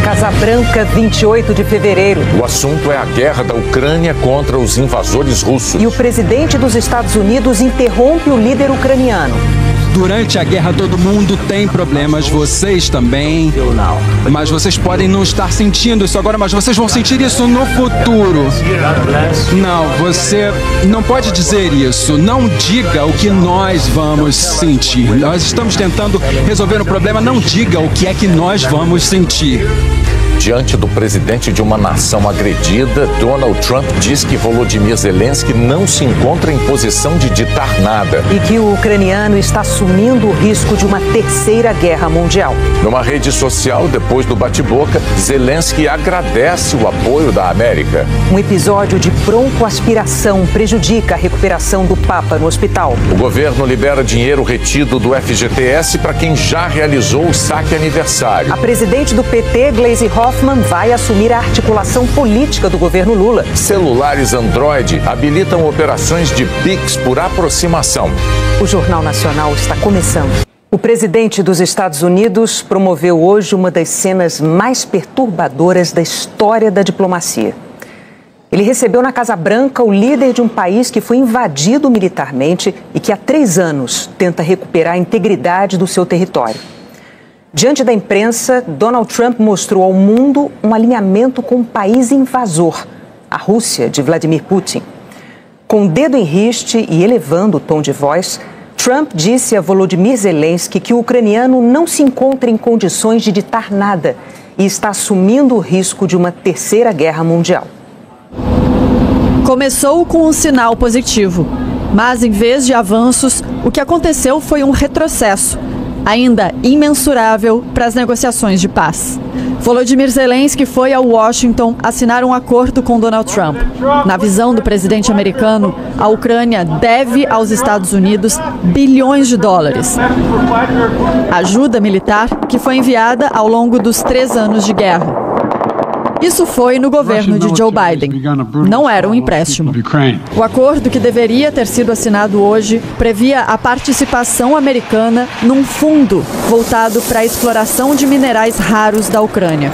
Casa Branca, 28 de fevereiro. O assunto é a guerra da Ucrânia contra os invasores russos. E o presidente dos Estados Unidos interrompe o líder ucraniano. Durante a guerra todo mundo tem problemas, vocês também. Mas vocês podem não estar sentindo isso agora, mas vocês vão sentir isso no futuro. Não, você não pode dizer isso. Não diga o que nós vamos sentir. Nós estamos tentando resolver um problema, não diga o que é que nós vamos sentir. Diante do presidente de uma nação agredida, Donald Trump diz que Volodymyr Zelensky não se encontra em posição de ditar nada. E que o ucraniano está assumindo o risco de uma terceira guerra mundial. Numa rede social, depois do bate-boca, Zelensky agradece o apoio da América. Um episódio de broncoaspiração prejudica a recuperação do Papa no hospital. O governo libera dinheiro retido do FGTS para quem já realizou o saque aniversário. A presidente do PT, Gleisi Hoffmann, vai assumir a articulação política do governo Lula. Celulares Android habilitam operações de Pix por aproximação. O Jornal Nacional está começando. O presidente dos Estados Unidos promoveu hoje uma das cenas mais perturbadoras da história da diplomacia. Ele recebeu na Casa Branca o líder de um país que foi invadido militarmente e que há 3 anos tenta recuperar a integridade do seu território. Diante da imprensa, Donald Trump mostrou ao mundo um alinhamento com um país invasor, a Rússia de Vladimir Putin. Com o dedo em riste e elevando o tom de voz, Trump disse a Volodymyr Zelensky que o ucraniano não se encontra em condições de ditar nada e está assumindo o risco de uma terceira guerra mundial. Começou com um sinal positivo, mas em vez de avanços, o que aconteceu foi um retrocesso, ainda imensurável para as negociações de paz. Volodymyr Zelensky foi a Washington assinar um acordo com Donald Trump. Na visão do presidente americano, a Ucrânia deve aos Estados Unidos bilhões de dólares. Ajuda militar que foi enviada ao longo dos 3 anos de guerra. Isso foi no governo de Joe Biden. Não era um empréstimo. O acordo, que deveria ter sido assinado hoje, previa a participação americana num fundo voltado para a exploração de minerais raros da Ucrânia.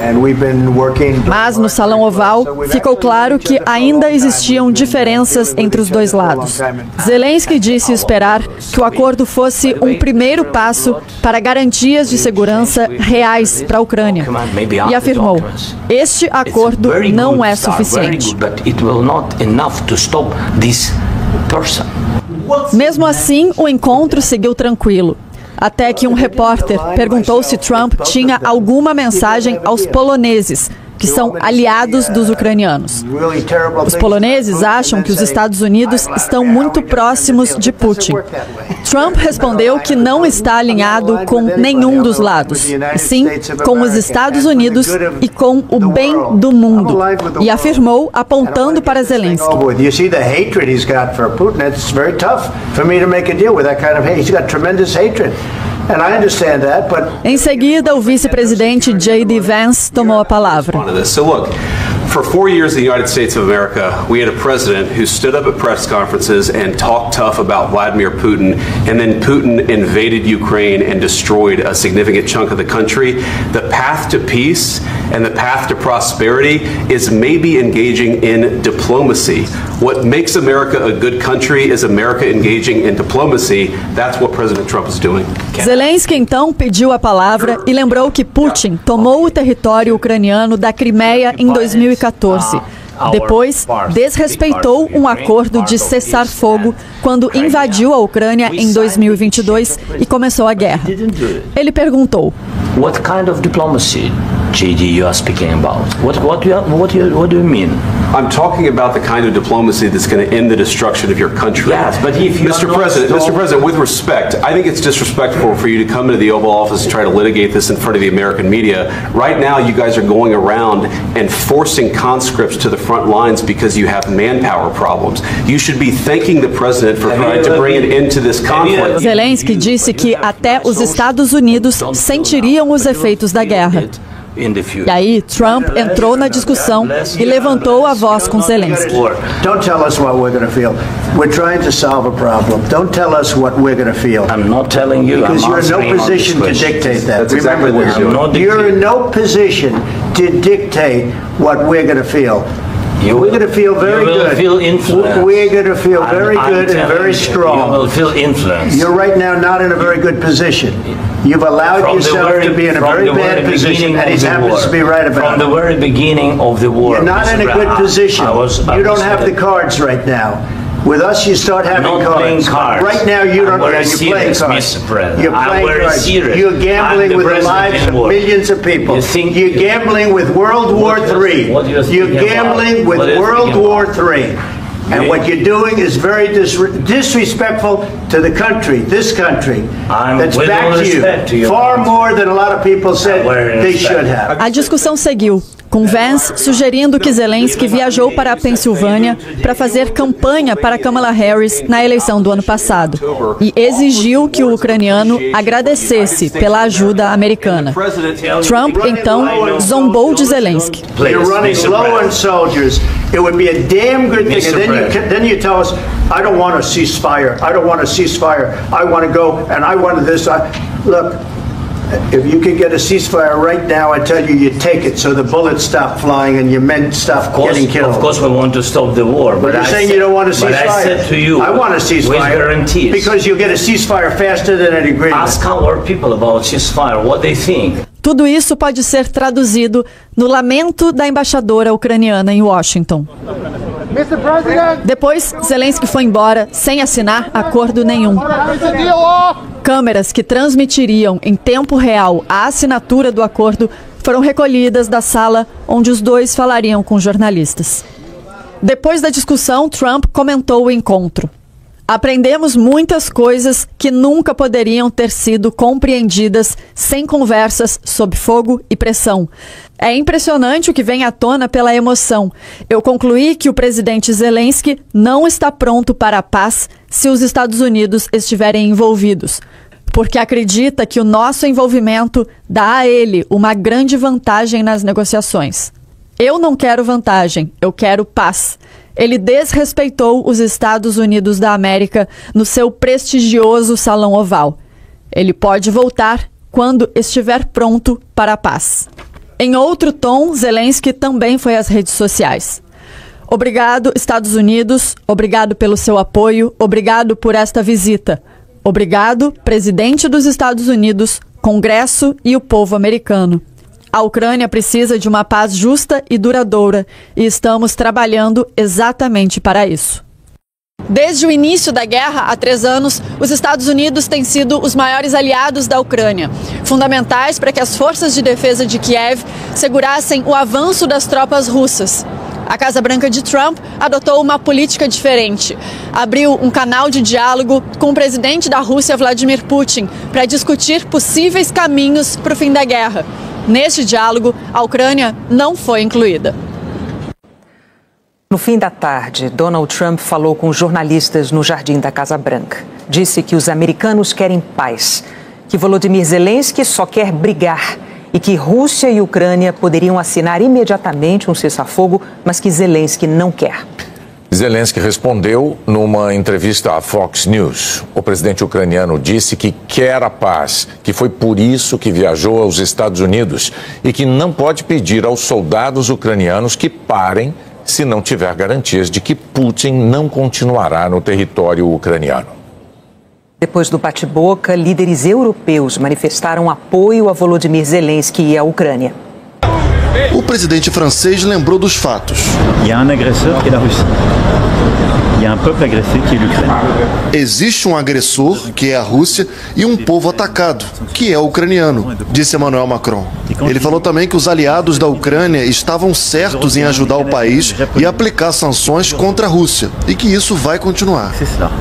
Mas no Salão Oval ficou claro que ainda existiam diferenças entre os dois lados. Zelensky disse esperar que o acordo fosse um primeiro passo para garantias de segurança reais para a Ucrânia. E afirmou: este acordo não é suficiente. Mesmo assim, o encontro seguiu tranquilo. Até que um repórter perguntou se Trump tinha alguma mensagem aos poloneses, que são aliados dos ucranianos. Os poloneses acham que os Estados Unidos estão muito próximos de Putin. Trump respondeu que não está alinhado com nenhum dos lados, e sim com os Estados Unidos e com o bem do mundo, e afirmou apontando para Zelensky. Em seguida, o vice-presidente J.D. Vance tomou a palavra. For 4 years in the United States of America, we had a president who stood up at press conferences and talked tough about Vladimir Putin, and then Putin invaded Ukraine and destroyed a significant chunk of the country. The path to peace and the path to prosperity is maybe engaging in diplomacy. What makes America a good country is America engaging in diplomacy. That's what President Trump is doing. Zelensky então pediu a palavra e lembrou que Putin tomou o território ucraniano da Crimeia em 2014. Depois, desrespeitou um acordo de cessar-fogo quando invadiu a Ucrânia em 2022 e começou a guerra. Ele perguntou: What kind of diplomacy, JD, you are speaking about? What do you mean? I'm talking about the kind of diplomacy that's going to end the destruction of your country. Yes, but if you Mr. President, with respect, I think it's disrespectful for you to come into the Oval Office and try to litigate this in front of the American media. Right now, you guys are going around and forcing conscripts to the front lines because you have manpower problems. You should be thanking the President for trying to bring an end to this conflict. Zelensky disse que até os Estados Unidos sentiriam os efeitos da guerra. E aí, Trump entrou na discussão e levantou a voz com Zelensky. Don't tell us what we're going to feel. We're trying to solve a problem. Don't tell us what we're going to feel. I'm not telling you. Because you're in no position to dictate that. Remember this. You're in no position to dictate what we're going to feel. We're going to feel very good. We're going to feel very good and very strong. You will feel influence. You're right now not in a very good position. You've allowed yourself to be in a very bad position, and he happens to be right about it. From the very beginning of the war. You're not in a good position. You don't have the cards right now. With us, you start having cards. Right now, you don't. You're playing cards. You're playing cards. You're gambling with the lives of millions of people. You're gambling with World War III. You're gambling with World War III. And what you're doing is very disrespectful to the country, this country, that's back to you, far more than a lot of people said they should have. A discussão seguiu, com Vance sugerindo que Zelensky viajou para a Pensilvânia para fazer campanha para Kamala Harris na eleição do ano passado e exigiu que o ucraniano agradecesse pela ajuda americana. Trump, então, zombou de Zelensky. You're running low on soldiers. It would be a damn good thing. And then you tell us, I don't want a ceasefire. I don't want a ceasefire. I want to go and I want this. Look, if you could get a ceasefire right now, I tell you, you take it so the bullets stop flying and your men stop getting killed. Of course, we want to stop the war. But you're saying you don't want a ceasefire. But I said to you, I want a ceasefire. With guarantees. Because you'll get a ceasefire faster than an agreement. Ask our people about ceasefire, what they think. Tudo isso pode ser traduzido no lamento da embaixadora ucraniana em Washington. Depois, Zelensky foi embora sem assinar acordo nenhum. Câmeras que transmitiriam em tempo real a assinatura do acordo foram recolhidas da sala onde os dois falariam com jornalistas. Depois da discussão, Trump comentou o encontro. Aprendemos muitas coisas que nunca poderiam ter sido compreendidas sem conversas sob fogo e pressão. É impressionante o que vem à tona pela emoção. Eu concluí que o presidente Zelensky não está pronto para a paz se os Estados Unidos estiverem envolvidos, porque acredita que o nosso envolvimento dá a ele uma grande vantagem nas negociações. Eu não quero vantagem, eu quero paz. Ele desrespeitou os Estados Unidos da América no seu prestigioso Salão Oval. Ele pode voltar quando estiver pronto para a paz. Em outro tom, Zelensky também foi às redes sociais. Obrigado, Estados Unidos. Obrigado pelo seu apoio. Obrigado por esta visita. Obrigado, presidente dos Estados Unidos, Congresso e o povo americano. A Ucrânia precisa de uma paz justa e duradoura e estamos trabalhando exatamente para isso. Desde o início da guerra, há 3 anos, os Estados Unidos têm sido os maiores aliados da Ucrânia, fundamentais para que as forças de defesa de Kiev segurassem o avanço das tropas russas. A Casa Branca de Trump adotou uma política diferente. Abriu um canal de diálogo com o presidente da Rússia, Vladimir Putin, para discutir possíveis caminhos para o fim da guerra. Neste diálogo, a Ucrânia não foi incluída. No fim da tarde, Donald Trump falou com jornalistas no jardim da Casa Branca. Disse que os americanos querem paz, que Volodymyr Zelensky só quer brigar e que Rússia e Ucrânia poderiam assinar imediatamente um cessar-fogo, mas que Zelensky não quer. Zelensky respondeu numa entrevista à Fox News. O presidente ucraniano disse que quer a paz, que foi por isso que viajou aos Estados Unidos e que não pode pedir aos soldados ucranianos que parem se não tiver garantias de que Putin não continuará no território ucraniano. Depois do bate-boca, líderes europeus manifestaram apoio a Volodymyr Zelensky e à Ucrânia. O presidente francês lembrou dos fatos. Existe um agressor, que é a Rússia, e um povo atacado, que é o ucraniano, disse Emmanuel Macron. Ele falou também que os aliados da Ucrânia estavam certos em ajudar o país e aplicar sanções contra a Rússia, e que isso vai continuar.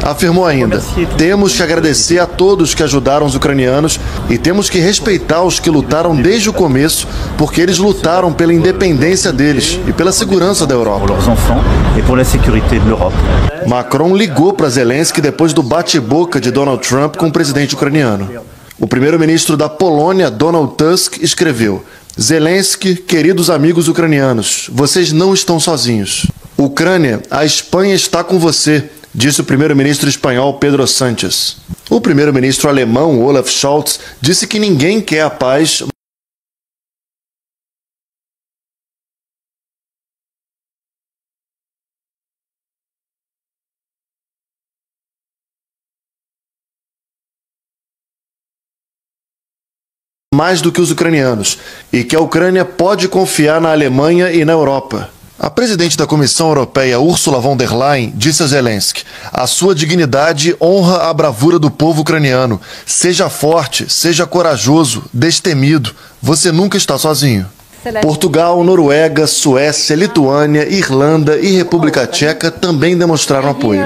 Afirmou ainda: temos que agradecer a todos que ajudaram os ucranianos e temos que respeitar os que lutaram desde o começo, porque eles lutaram pela independência deles e pela segurança da Europa. Macron ligou para Zelensky depois do bate-boca de Donald Trump com o presidente ucraniano. O primeiro-ministro da Polônia, Donald Tusk, escreveu: Zelensky, queridos amigos ucranianos, vocês não estão sozinhos. Ucrânia, a Espanha está com você, disse o primeiro-ministro espanhol Pedro Sánchez. O primeiro-ministro alemão Olaf Scholz disse que ninguém quer a paz. Mais do que os ucranianos, e que a Ucrânia pode confiar na Alemanha e na Europa. A presidente da Comissão Europeia, Ursula von der Leyen, disse a Zelensky: a sua dignidade honra a bravura do povo ucraniano. Seja forte, seja corajoso, destemido. Você nunca está sozinho. Portugal, Noruega, Suécia, Lituânia, Irlanda e República Tcheca também demonstraram apoio.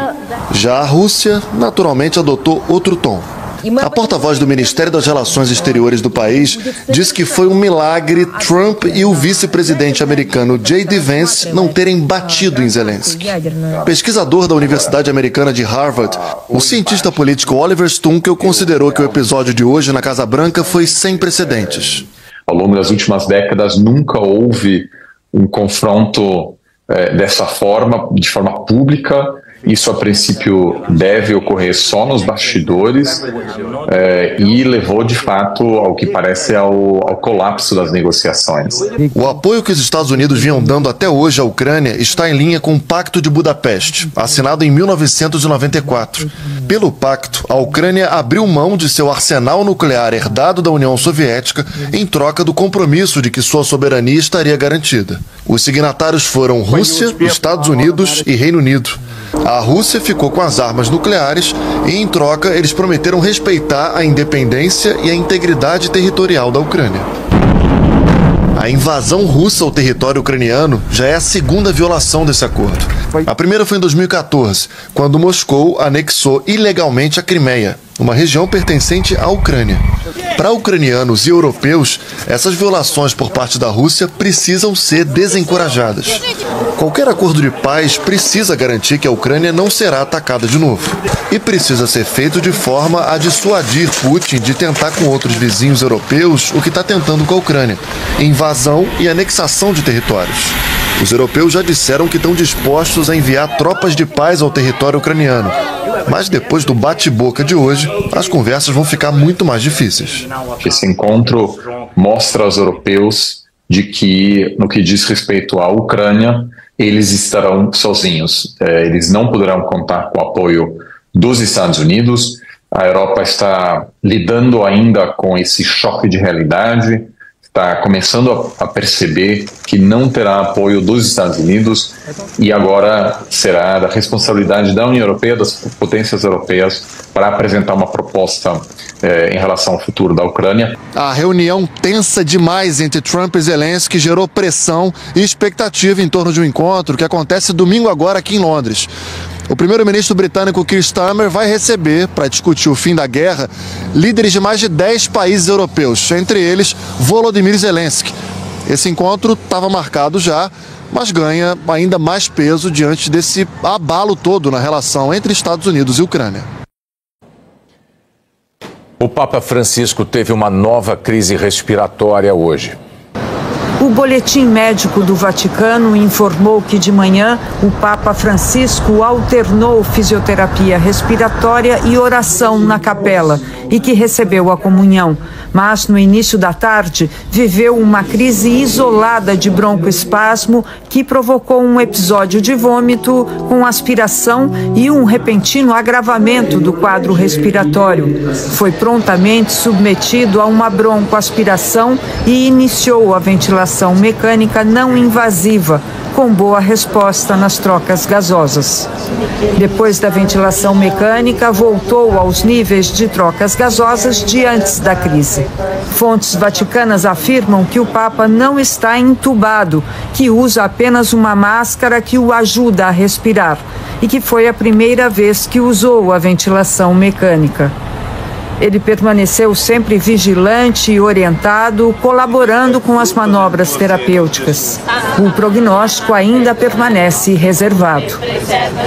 Já a Rússia, naturalmente, adotou outro tom. A porta-voz do Ministério das Relações Exteriores do país diz que foi um milagre Trump e o vice-presidente americano J.D. Vance não terem batido em Zelensky. Pesquisador da Universidade Americana de Harvard, o cientista político Oliver Stunkel considerou que o episódio de hoje na Casa Branca foi sem precedentes. Ao longo das últimas décadas, nunca houve um confronto dessa forma, de forma pública. Isso, a princípio, deve ocorrer só nos bastidores e levou, de fato, ao que parece ao colapso das negociações. O apoio que os Estados Unidos vinham dando até hoje à Ucrânia está em linha com o Pacto de Budapeste, assinado em 1994. Pelo pacto, a Ucrânia abriu mão de seu arsenal nuclear herdado da União Soviética em troca do compromisso de que sua soberania estaria garantida. Os signatários foram Rússia, Estados Unidos e Reino Unido. A Rússia ficou com as armas nucleares e, em troca, eles prometeram respeitar a independência e a integridade territorial da Ucrânia. A invasão russa ao território ucraniano já é a segunda violação desse acordo. A primeira foi em 2014, quando Moscou anexou ilegalmente a Crimeia, uma região pertencente à Ucrânia. Para ucranianos e europeus, essas violações por parte da Rússia precisam ser desencorajadas. Qualquer acordo de paz precisa garantir que a Ucrânia não será atacada de novo. E precisa ser feito de forma a dissuadir Putin de tentar com outros vizinhos europeus o que está tentando com a Ucrânia: invasão e anexação de territórios. Os europeus já disseram que estão dispostos a enviar tropas de paz ao território ucraniano. Mas depois do bate-boca de hoje, as conversas vão ficar muito mais difíceis. Esse encontro mostra aos europeus de que, no que diz respeito à Ucrânia, eles estarão sozinhos. Eles não poderão contar com o apoio dos Estados Unidos. A Europa está lidando ainda com esse choque de realidade, está começando a perceber que não terá apoio dos Estados Unidos e agora será da responsabilidade da União Europeia, das potências europeias, para apresentar uma proposta em relação ao futuro da Ucrânia. A reunião tensa demais entre Trump e Zelensky gerou pressão e expectativa em torno de um encontro que acontece domingo agora aqui em Londres. O primeiro-ministro britânico Keir Starmer vai receber, para discutir o fim da guerra, líderes de mais de 10 países europeus, entre eles Volodymyr Zelensky. Esse encontro estava marcado já, mas ganha ainda mais peso diante desse abalo todo na relação entre Estados Unidos e Ucrânia. O Papa Francisco teve uma nova crise respiratória hoje. O boletim médico do Vaticano informou que de manhã o Papa Francisco alternou fisioterapia respiratória e oração na capela e que recebeu a comunhão. Mas no início da tarde viveu uma crise isolada de broncoespasmo que provocou um episódio de vômito com aspiração e um repentino agravamento do quadro respiratório. Foi prontamente submetido a uma broncoaspiração e iniciou a ventilação mecânica não invasiva, com boa resposta nas trocas gasosas. Depois da ventilação mecânica, voltou aos níveis de trocas gasosas de antes da crise. Fontes vaticanas afirmam que o Papa não está entubado, que usa apenas uma máscara que o ajuda a respirar e que foi a primeira vez que usou a ventilação mecânica. Ele permaneceu sempre vigilante e orientado, colaborando com as manobras terapêuticas. O prognóstico ainda permanece reservado.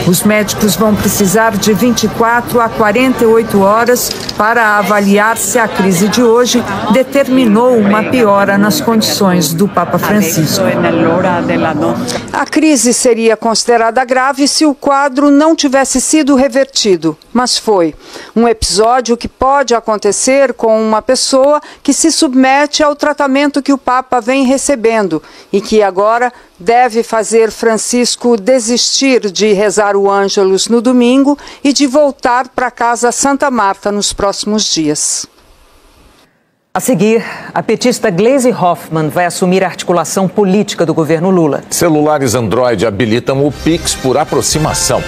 Os médicos vão precisar de 24 a 48 horas para avaliar se a crise de hoje determinou uma piora nas condições do Papa Francisco. A crise seria considerada grave se o quadro não tivesse sido revertido, mas foi um episódio que pode acontecer com uma pessoa que se submete ao tratamento que o Papa vem recebendo e que agora deve fazer Francisco desistir de rezar o Ângelus no domingo e de voltar para casa Santa Marta nos próximos dias. A seguir, a petista Gleisi Hoffmann vai assumir a articulação política do governo Lula. Celulares Android habilitam o Pix por aproximação.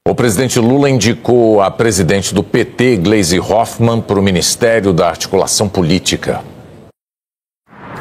O presidente Lula indicou a presidente do PT, Gleisi Hoffmann, para o Ministério da Articulação Política.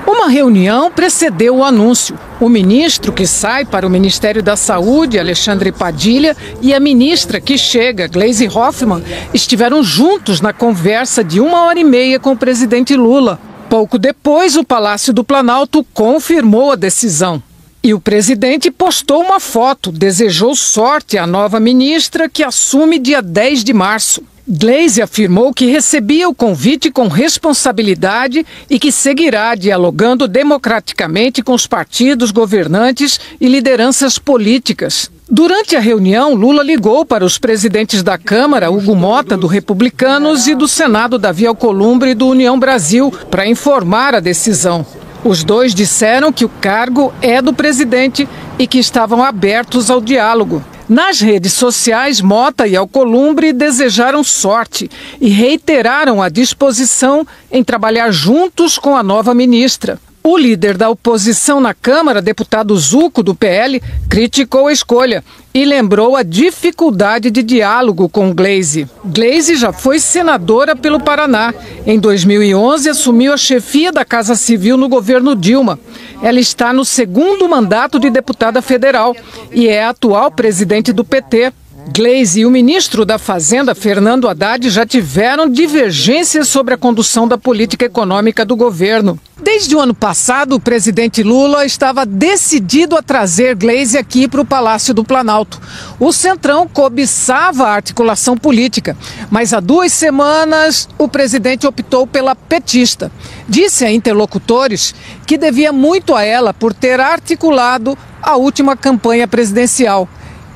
Uma reunião precedeu o anúncio. O ministro que sai para o Ministério da Saúde, Alexandre Padilha, e a ministra que chega, Gleisi Hoffmann, estiveram juntos na conversa de 1h30 com o presidente Lula. Pouco depois, o Palácio do Planalto confirmou a decisão. E o presidente postou uma foto, desejou sorte à nova ministra que assume dia 10 de março. Gleisi afirmou que recebia o convite com responsabilidade e que seguirá dialogando democraticamente com os partidos governantes e lideranças políticas. Durante a reunião, Lula ligou para os presidentes da Câmara, Hugo Mota, do Republicanos, e do Senado, Davi Alcolumbre, do União Brasil, para informar a decisão. Os dois disseram que o cargo é do presidente e que estavam abertos ao diálogo. Nas redes sociais, Mota e Alcolumbre desejaram sorte e reiteraram a disposição em trabalhar juntos com a nova ministra. O líder da oposição na Câmara, deputado Zucco, do PL, criticou a escolha e lembrou a dificuldade de diálogo com Gleisi. Gleisi já foi senadora pelo Paraná. Em 2011, assumiu a chefia da Casa Civil no governo Dilma. Ela está no segundo mandato de deputada federal e é a atual presidente do PT. Gleisi e o ministro da Fazenda, Fernando Haddad, já tiveram divergências sobre a condução da política econômica do governo. Desde o ano passado, o presidente Lula estava decidido a trazer Gleisi aqui para o Palácio do Planalto. O Centrão cobiçava a articulação política, mas há 2 semanas o presidente optou pela petista. Disse a interlocutores que devia muito a ela por ter articulado a última campanha presidencial.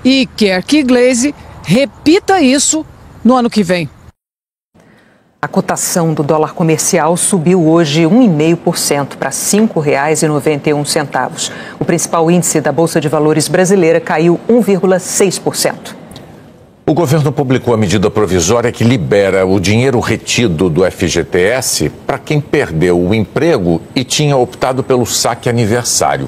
E quer que Gleisi repita isso no ano que vem. A cotação do dólar comercial subiu hoje 1,5% para R$ 5,91. O principal índice da Bolsa de Valores brasileira caiu 1,6%. O governo publicou a medida provisória que libera o dinheiro retido do FGTS para quem perdeu o emprego e tinha optado pelo saque aniversário.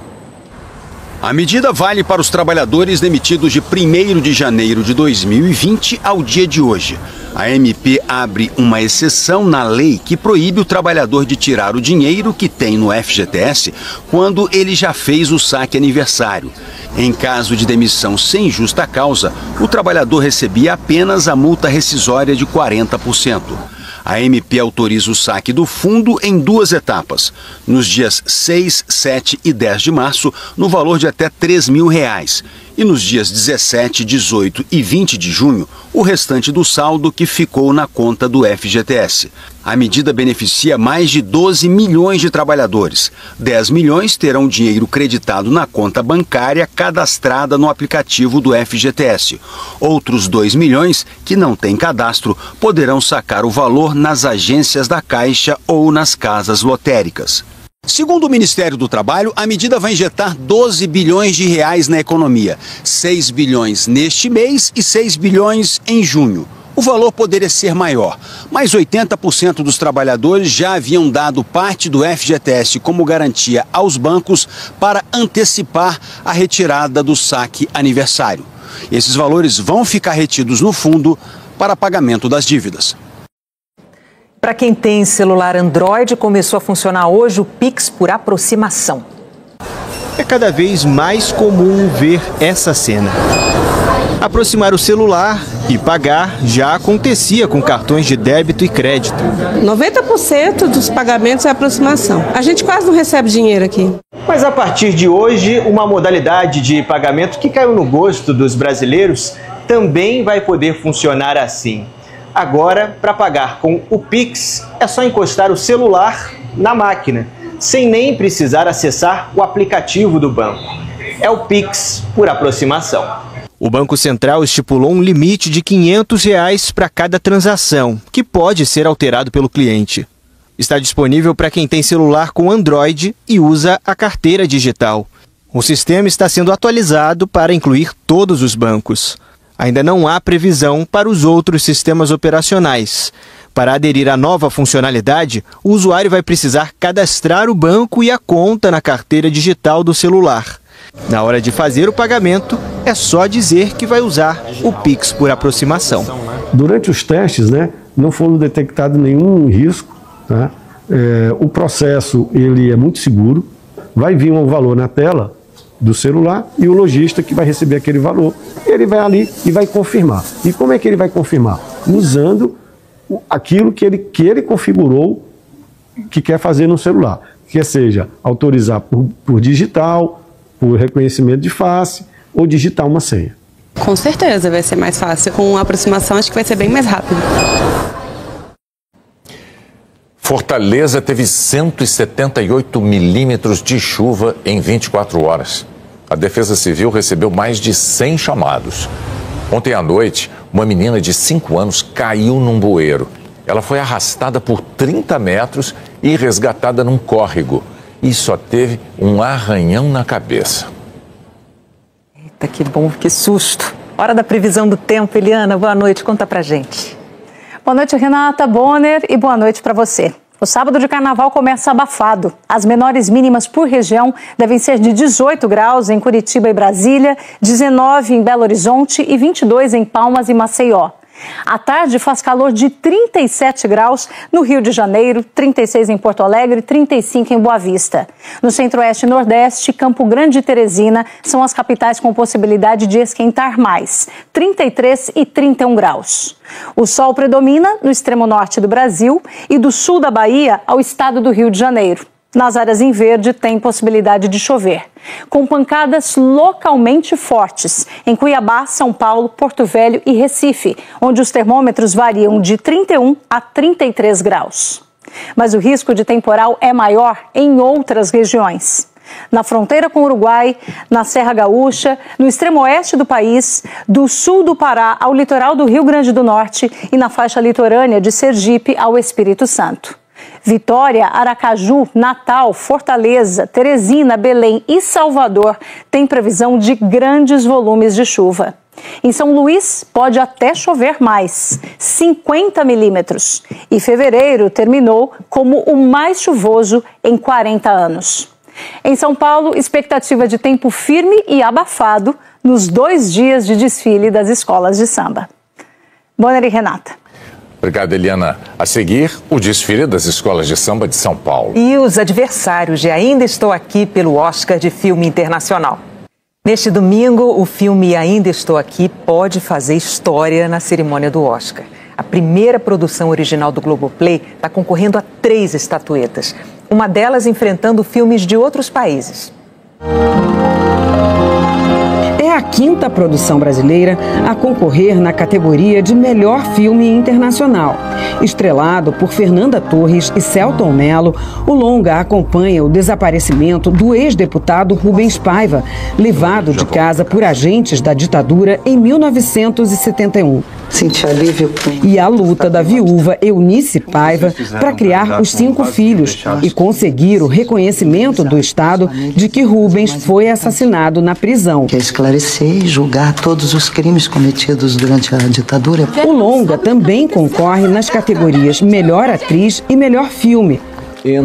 A medida vale para os trabalhadores demitidos de 1º de janeiro de 2020 ao dia de hoje. A MP abre uma exceção na lei que proíbe o trabalhador de tirar o dinheiro que tem no FGTS quando ele já fez o saque aniversário. Em caso de demissão sem justa causa, o trabalhador recebia apenas a multa rescisória de 40%. A MP autoriza o saque do fundo em 2 etapas, nos dias 6, 7 e 10 de março, no valor de até R$ 3.000, e nos dias 17, 18 e 20 de junho, o restante do saldo que ficou na conta do FGTS. A medida beneficia mais de 12 milhões de trabalhadores. 10 milhões terão dinheiro creditado na conta bancária cadastrada no aplicativo do FGTS. Outros 2 milhões, que não têm cadastro, poderão sacar o valor nas agências da Caixa ou nas casas lotéricas. Segundo o Ministério do Trabalho, a medida vai injetar 12 bilhões de reais na economia, 6 bilhões neste mês e 6 bilhões em junho. O valor poderia ser maior, mas 80% dos trabalhadores já haviam dado parte do FGTS como garantia aos bancos para antecipar a retirada do saque aniversário. Esses valores vão ficar retidos no fundo para pagamento das dívidas. Para quem tem celular Android, começou a funcionar hoje o Pix por aproximação. É cada vez mais comum ver essa cena. Aproximar o celular E pagar já acontecia com cartões de débito e crédito. 90% dos pagamentos é aproximação. A gente quase não recebe dinheiro aqui. Mas a partir de hoje, uma modalidade de pagamento que caiu no gosto dos brasileiros também vai poder funcionar assim. Agora, para pagar com o Pix, é só encostar o celular na máquina, sem nem precisar acessar o aplicativo do banco. É o Pix por aproximação. O Banco Central estipulou um limite de R$ 500 para cada transação, que pode ser alterado pelo cliente. Está disponível para quem tem celular com Android e usa a carteira digital. O sistema está sendo atualizado para incluir todos os bancos. Ainda não há previsão para os outros sistemas operacionais. Para aderir à nova funcionalidade, o usuário vai precisar cadastrar o banco e a conta na carteira digital do celular. Na hora de fazer o pagamento, é só dizer que vai usar o Pix por aproximação. Durante os testes, não foram detectados nenhum risco. Tá? O processo ele é muito seguro. Vai vir um valor na tela do celular e o lojista que vai receber aquele valor, ele vai ali e vai confirmar. E como é que ele vai confirmar? Usando aquilo que ele configurou que quer fazer no celular. Que seja autorizar por digital, por reconhecimento de face ou digitar uma senha. Com certeza vai ser mais fácil. Com a aproximação acho que vai ser bem mais rápido. Fortaleza teve 178 milímetros de chuva em 24 horas. A Defesa Civil recebeu mais de 100 chamados. Ontem à noite, uma menina de 5 anos caiu num bueiro. Ela foi arrastada por 30 metros e resgatada num córrego. E só teve um arranhão na cabeça. Eita, que bom, que susto. Hora da previsão do tempo, Eliana. Boa noite, conta pra gente. Boa noite, Renata, Bonner, e boa noite para você. O sábado de carnaval começa abafado. As menores mínimas por região devem ser de 18 graus em Curitiba e Brasília, 19 em Belo Horizonte e 22 em Palmas e Maceió. À tarde faz calor de 37 graus no Rio de Janeiro, 36 em Porto Alegre e 35 em Boa Vista. No Centro-Oeste e Nordeste, Campo Grande e Teresina são as capitais com possibilidade de esquentar mais, 33 e 31 graus. O sol predomina no extremo norte do Brasil e do sul da Bahia ao estado do Rio de Janeiro. Nas áreas em verde tem possibilidade de chover, com pancadas localmente fortes em Cuiabá, São Paulo, Porto Velho e Recife, onde os termômetros variam de 31 a 33 graus. Mas o risco de temporal é maior em outras regiões. Na fronteira com o Uruguai, na Serra Gaúcha, no extremo oeste do país, do sul do Pará ao litoral do Rio Grande do Norte e na faixa litorânea de Sergipe ao Espírito Santo. Vitória, Aracaju, Natal, Fortaleza, Teresina, Belém e Salvador têm previsão de grandes volumes de chuva. Em São Luís, pode até chover mais, 50 milímetros. E fevereiro terminou como o mais chuvoso em 40 anos. Em São Paulo, expectativa de tempo firme e abafado nos 2 dias de desfile das escolas de samba. Bonner e Renata. Obrigado, Eliana. A seguir, o desfile das escolas de samba de São Paulo. E os adversários de Ainda Estou Aqui pelo Oscar de Filme Internacional. Neste domingo, o filme Ainda Estou Aqui pode fazer história na cerimônia do Oscar. A primeira produção original do Globoplay está concorrendo a 3 estatuetas. Uma delas enfrentando filmes de outros países. É a 5ª produção brasileira a concorrer na categoria de melhor filme internacional. Estrelado por Fernanda Torres e Selton Mello, o longa acompanha o desaparecimento do ex-deputado Rubens Paiva, levado de casa por agentes da ditadura em 1971. Senti alívio. E a luta da viúva Eunice Paiva para criar os 5 filhos e conseguir o reconhecimento do Estado de que Rubens foi assassinado na prisão. Quer esclarecer e julgar todos os crimes cometidos durante a ditadura. O longa também concorre nas categorias Melhor Atriz e Melhor Filme.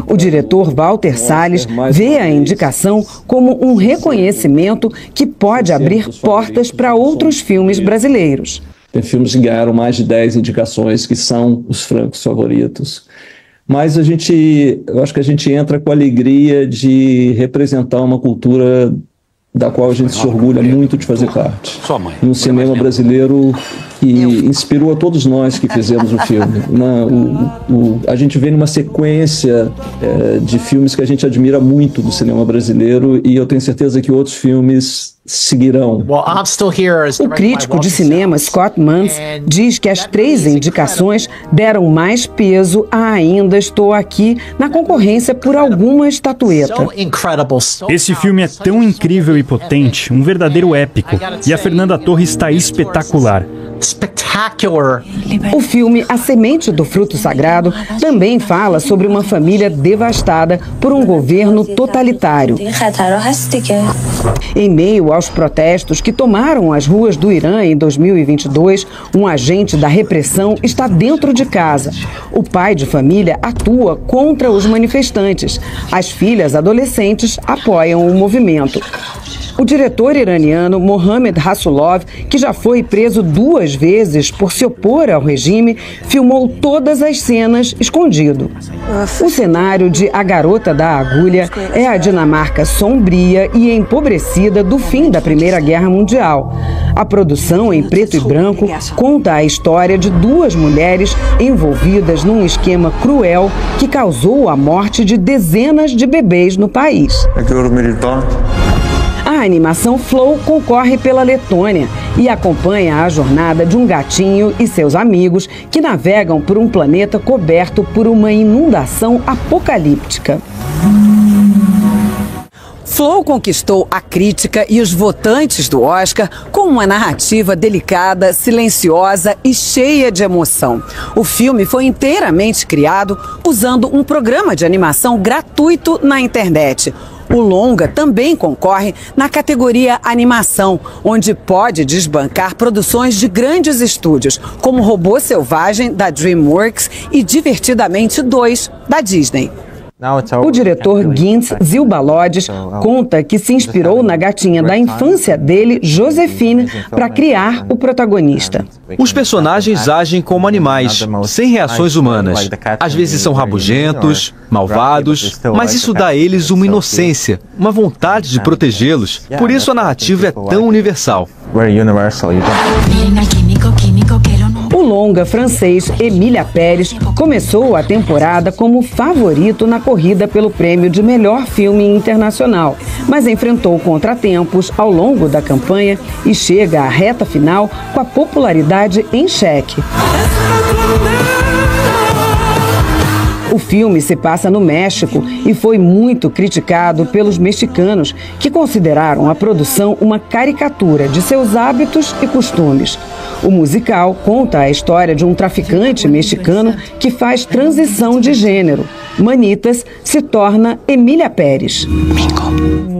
O diretor Walter Salles vê a indicação como um reconhecimento que pode abrir portas para outros filmes brasileiros. Tem filmes que ganharam mais de 10 indicações, que são os francos favoritos. Mas eu acho que a gente entra com a alegria de representar uma cultura da qual a gente se orgulha muito de fazer parte. E um cinema brasileiro inspirou a todos nós que fizemos o filme. A gente vem numa sequência de filmes que a gente admira muito do cinema brasileiro e eu tenho certeza que outros filmes seguirão. O crítico de cinema Scott Mantz diz que as 3 indicações deram mais peso a Ainda Estou Aqui na concorrência por alguma estatueta. Esse filme é tão incrível e potente, um verdadeiro épico. E a Fernanda Torres está espetacular. O filme A Semente do Fruto Sagrado também fala sobre uma família devastada por um governo totalitário. Em meio aos protestos que tomaram as ruas do Irã em 2022, um agente da repressão está dentro de casa. O pai de família atua contra os manifestantes. As filhas adolescentes apoiam o movimento. O diretor iraniano Mohammad Rasulov, que já foi preso 2 vezes por se opor ao regime, filmou todas as cenas escondido. O cenário de A Garota da Agulha é a Dinamarca sombria e empobrecida do fim da Primeira Guerra Mundial. A produção, em preto e branco, conta a história de 2 mulheres envolvidas num esquema cruel que causou a morte de dezenas de bebês no país. A animação Flow concorre pela Letônia e acompanha a jornada de um gatinho e seus amigos que navegam por um planeta coberto por uma inundação apocalíptica. Flow conquistou a crítica e os votantes do Oscar com uma narrativa delicada, silenciosa e cheia de emoção. O filme foi inteiramente criado usando um programa de animação gratuito na internet. O longa também concorre na categoria animação, onde pode desbancar produções de grandes estúdios, como Robô Selvagem, da DreamWorks, e Divertidamente 2, da Disney. O diretor Gintz Zilbalodes conta que se inspirou na gatinha da infância dele, Josefine, para criar o protagonista. Os personagens agem como animais, sem reações humanas. Às vezes são rabugentos, malvados, mas isso dá a eles uma inocência, uma vontade de protegê-los. Por isso a narrativa é tão universal. O longa francês Emília Pérez começou a temporada como favorito na corrida pelo prêmio de melhor filme internacional, mas enfrentou contratempos ao longo da campanha e chega à reta final com a popularidade em xeque. O filme se passa no México e foi muito criticado pelos mexicanos, que consideraram a produção uma caricatura de seus hábitos e costumes. O musical conta a história de um traficante mexicano que faz transição de gênero. Manitas se torna Emília Pérez.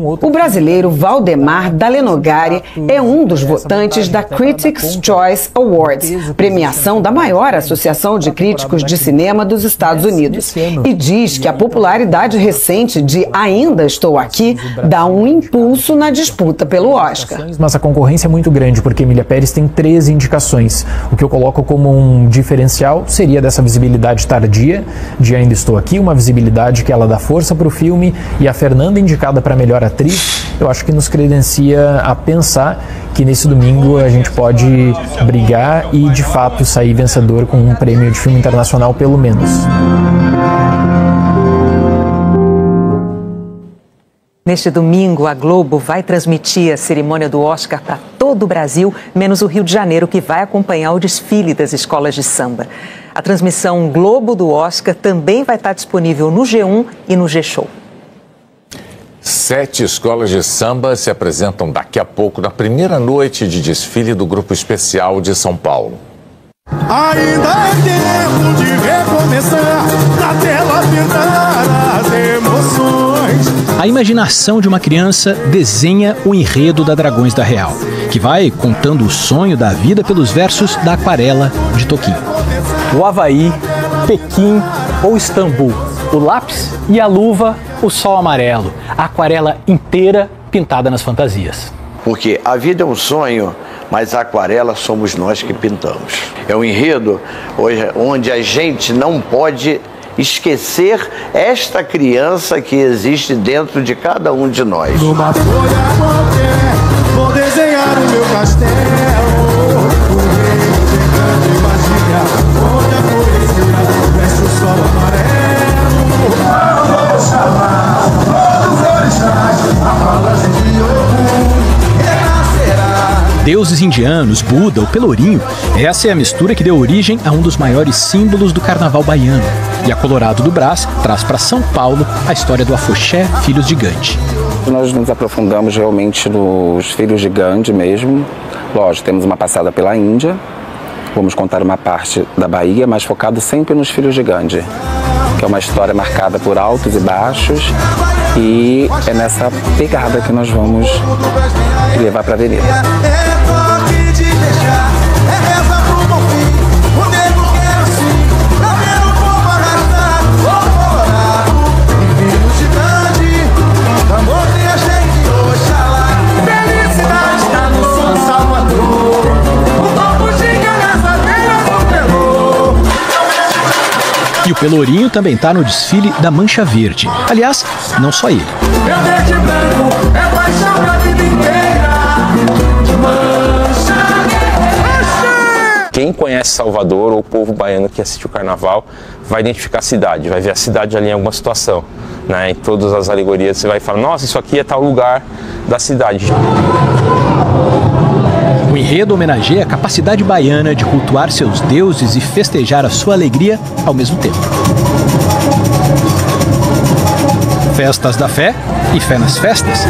O brasileiro Valdemar Dalenogari é um dos votantes da Critics' Choice Awards, premiação da maior associação de críticos de cinema dos Estados Unidos, e diz que a popularidade recente de Ainda Estou Aqui dá um impulso na disputa pelo Oscar. Mas a concorrência é muito grande, porque Emília Pérez tem 3 indicações. O que eu coloco como um diferencial seria dessa visibilidade tardia de Ainda Estou Aqui, uma visibilidade que ela dá força para o filme, e a Fernanda indicada para melhor atriz, eu acho que nos credencia a pensar que nesse domingo a gente pode brigar e de fato sair vencedor com um prêmio de filme internacional pelo menos. Neste domingo, a Globo vai transmitir a cerimônia do Oscar para todo o Brasil, menos o Rio de Janeiro, que vai acompanhar o desfile das escolas de samba. A transmissão Globo do Oscar também vai estar disponível no G1 e no G-Show. 7 escolas de samba se apresentam daqui a pouco na primeira noite de desfile do Grupo Especial de São Paulo. Ainda é tempo de recomeçar, na tela pintar as emoções. A imaginação de uma criança desenha o enredo da Dragões da Real, que vai contando o sonho da vida pelos versos da Aquarela de Toquinho. O Havaí, Pequim ou Istambul, o lápis e a luva, o sol amarelo, a aquarela inteira pintada nas fantasias. Porque a vida é um sonho, mas a aquarela somos nós que pintamos. É um enredo onde a gente não pode esquecer esta criança que existe dentro de cada um de nós. Numa folha qualquer, vou desenhar o meu castelo. Deuses indianos, Buda, o Pelourinho, essa é a mistura que deu origem a um dos maiores símbolos do carnaval baiano. E a Colorado do Brás traz para São Paulo a história do afoxé Filhos de Gandhi. Nós nos aprofundamos realmente nos Filhos de Gandhi mesmo. Lógico, temos uma passada pela Índia, vamos contar uma parte da Bahia, mas focado sempre nos Filhos de Gandhi, que é uma história marcada por altos e baixos, e é nessa pegada que nós vamos levar para a avenida. E o Pelourinho também está no desfile da Mancha Verde. Aliás, não só ele. Quem conhece Salvador ou o povo baiano que assiste o carnaval vai identificar a cidade, vai ver a cidade ali em alguma situação, né? Em todas as alegorias você vai falar, nossa, isso aqui é tal lugar da cidade. O enredo homenageia a capacidade baiana de cultuar seus deuses e festejar a sua alegria ao mesmo tempo. Festas da fé e fé nas festas.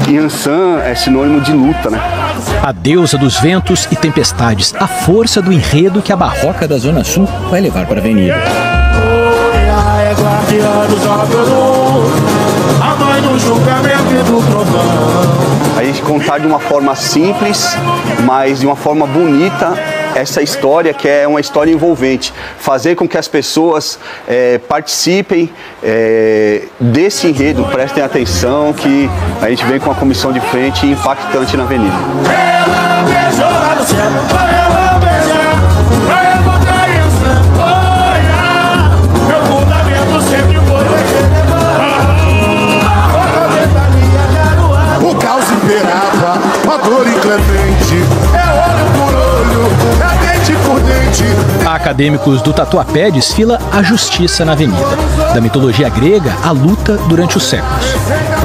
Yansan é sinônimo de luta, né? A deusa dos ventos e tempestades, a força do enredo que a Barroca da Zona Sul vai levar para a avenida. A gente contar de uma forma simples, mas de uma forma bonita, essa história que é uma história envolvente. Fazer com que as pessoas participem desse enredo, prestem atenção, que a gente vem com uma comissão de frente impactante na avenida. O caos imperava, a dor inclemente, é olho por olho, é dente por dente. Acadêmicos do Tatuapé desfila a justiça na avenida. Da mitologia grega, a luta durante os séculos.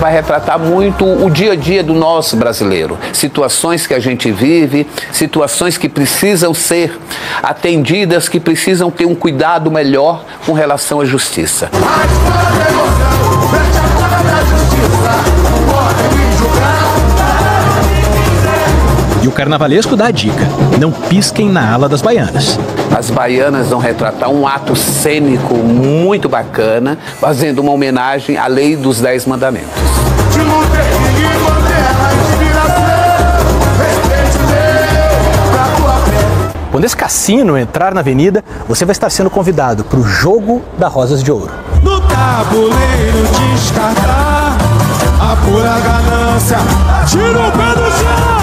Vai retratar muito o dia a dia do nosso brasileiro. Situações que a gente vive, situações que precisam ser atendidas, que precisam ter um cuidado melhor com relação à justiça. E o carnavalesco dá a dica: não pisquem na ala das baianas. As baianas vão retratar um ato cênico muito bacana, fazendo uma homenagem à lei dos 10 mandamentos. Quando esse cassino entrar na avenida, você vai estar sendo convidado para o Jogo da Rosas de Ouro. No tabuleiro descartar a pura ganância, tira o pé do chão.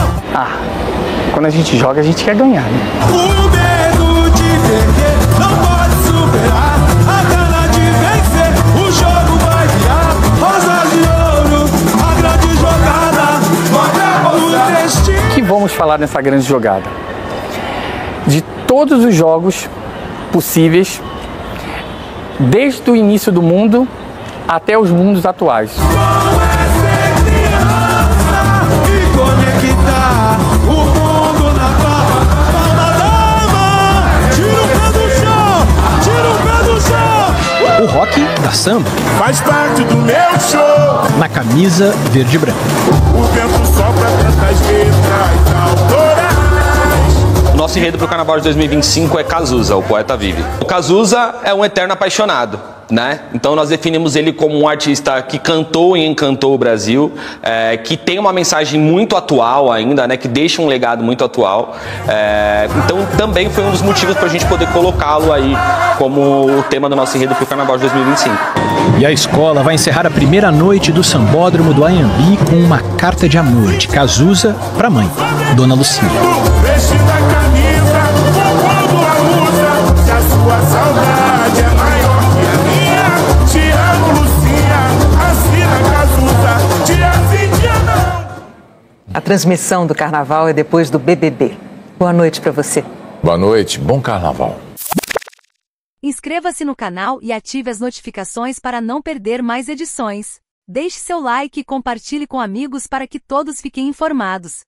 Quando a gente joga, a gente quer ganhar, né? O medo de perder não pode superar a gana de vencer. O jogo vai virar rosas de ouro, a grande jogada, o destino. O que vamos falar nessa grande jogada? De todos os jogos possíveis, desde o início do mundo até os mundos atuais. O rock da samba faz parte do meu show. Na camisa verde e branca. O vento sopra tantas letras autorais. O nosso enredo para o Carnaval de 2025 é Cazuza, o poeta vive. O Cazuza é um eterno apaixonado, né? Então nós definimos ele como um artista que cantou e encantou o Brasil, que tem uma mensagem muito atual ainda, né? Que deixa um legado muito atual. Então também foi um dos motivos para a gente poder colocá-lo aí como o tema do nosso enredo para o Carnaval de 2025. E a escola vai encerrar a primeira noite do Sambódromo do Anhembi com uma carta de amor de Cazuza para a mãe, Dona Lucinha. Camisa, quando a usa, se a sua saudade é maior que a minha. A transmissão do carnaval é depois do BBB. Boa noite para você. Boa noite, bom carnaval. Inscreva-se no canal e ative as notificações para não perder mais edições. Deixe seu like e compartilhe com amigos para que todos fiquem informados.